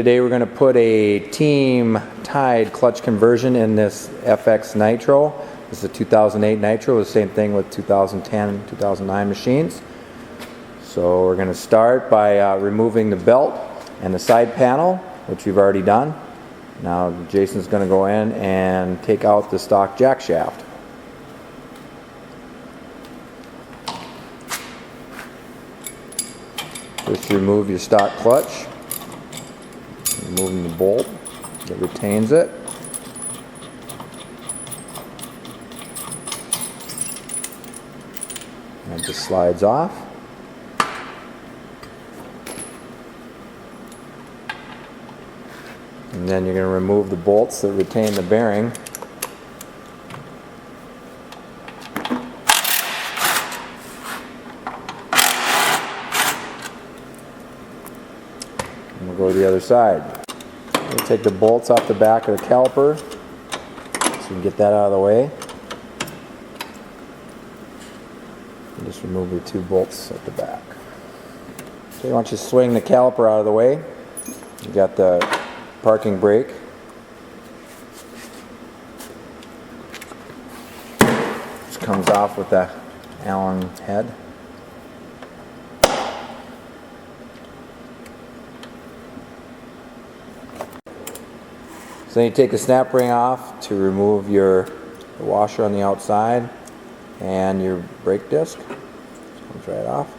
today we're going to put a team tied clutch conversion in this FX Nytro. This is a 2008 Nytro, the same thing with 2010, 2009 machines. So we're going to start by removing the belt and the side panel, which we've already done. Now Jason's going to go in and take out the stock jack shaft. Just remove your stock clutch, removing the bolt that retains it. And it just slides off. And then you're going to remove the bolts that retain the bearing. And we'll go to the other side. We'll take the bolts off the back of the caliper so we can get that out of the way. And just remove your two bolts at the back. Okay, once you swing the caliper out of the way, you got the parking brake. Which comes off with the Allen head. So then you take the snap ring off to remove the washer on the outside and your brake disc. Comes right off.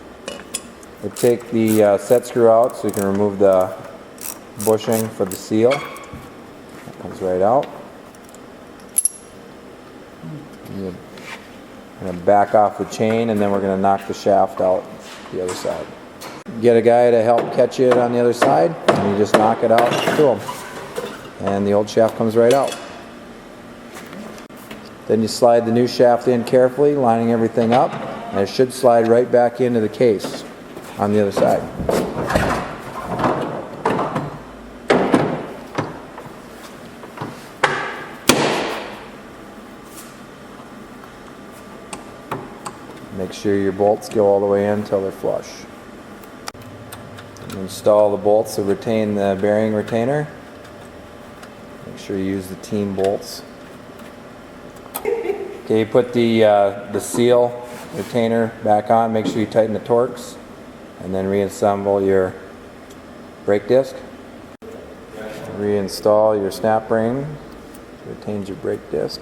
You take the set screw out so you can remove the bushing for the seal. That comes right out. You're going to back off the chain, and then we're going to knock the shaft out the other side. Get a guy to help catch it on the other side, and you just knock it out to him. And the old shaft comes right out. Then you slide the new shaft in carefully, lining everything up, and it should slide right back into the case on the other side. Make sure your bolts go all the way in until they're flush. Install the bolts to retain the bearing retainer. Make sure you use the team bolts. Okay, you put the seal retainer back on. Make sure you tighten the Torx, and then reassemble your brake disc. Reinstall your snap ring. Retains your brake disc.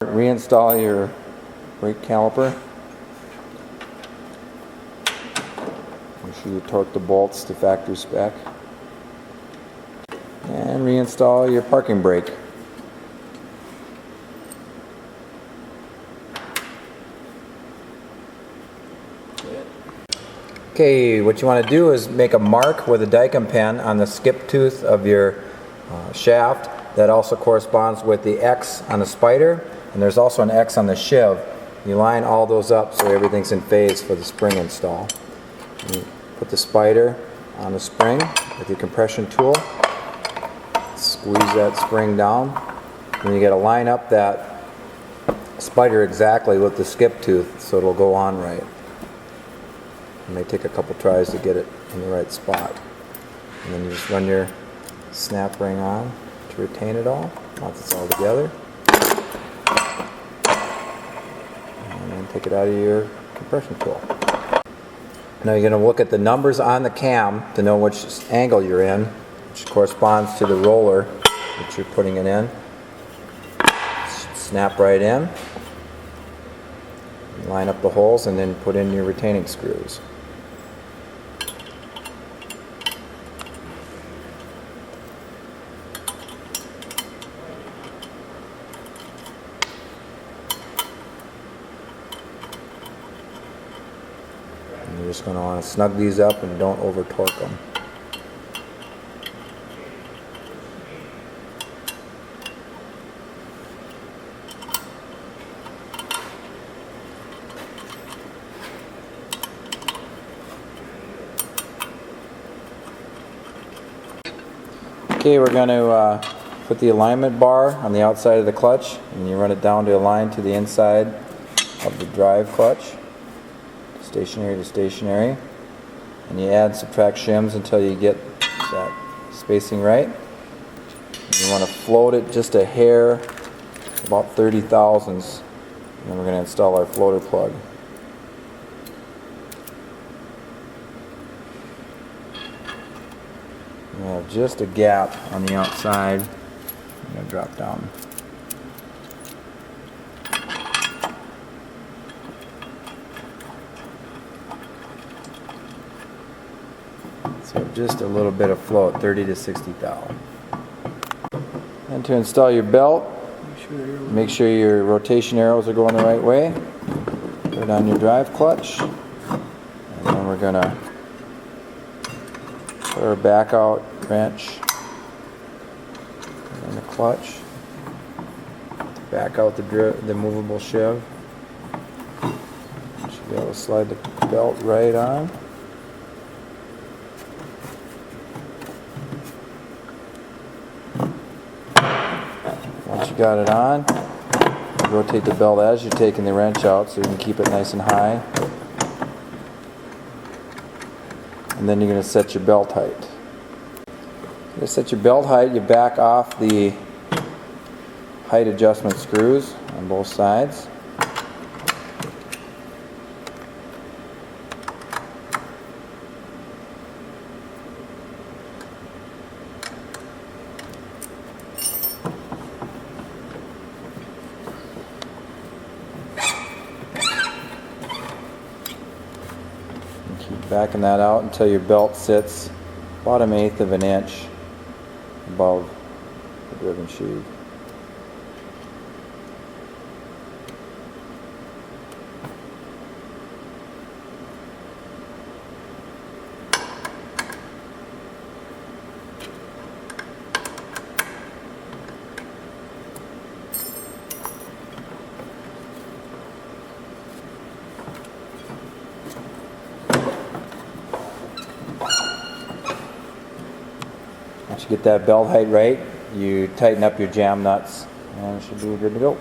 Reinstall your brake caliper. Make sure you torque the bolts to factory spec. And reinstall your parking brake. Okay, what you want to do is make a mark with a Dicam pen on the skip tooth of your shaft. That also corresponds with the X on the spider, and there's also an X on the sheave. You line all those up so everything's in phase for the spring install. You put the spider on the spring with your compression tool. Squeeze that spring down. And you got to line up that spider exactly with the skip tooth so it'll go on right. It may take a couple tries to get it in the right spot. And then you just run your snap ring on to retain it all once it's all together. And then take it out of your compression tool. Now you're going to look at the numbers on the cam to know which angle you're in, which corresponds to the roller that you're putting it in. Snap right in. Line up the holes and then put in your retaining screws. You're just going to want to snug these up and don't over torque them. Okay, we're going to put the alignment bar on the outside of the clutch, and you run it down to align to the inside of the drive clutch, stationary to stationary, and you add and subtract shims until you get that spacing right. You want to float it just a hair, about 30 thousandths, and then we're going to install our floater plug. We have just a gap on the outside. I'm going to drop down. So just a little bit of float, 30 to 60 thou. And to install your belt, make sure your rotation arrows are going the right way. Put it on your drive clutch, and then we're going to put our back out wrench in the clutch, back out the movable shiv. Should be able to slide the belt right on. Once you got it on, rotate the belt as you're taking the wrench out so you can keep it nice and high. And then you're going to set your belt height. To set your belt height, you back off the height adjustment screws on both sides. Keep backing that out until your belt sits about 1/8 of an inch above the driven sheave. Once you get that belt height right, you tighten up your jam nuts and it should be good to go.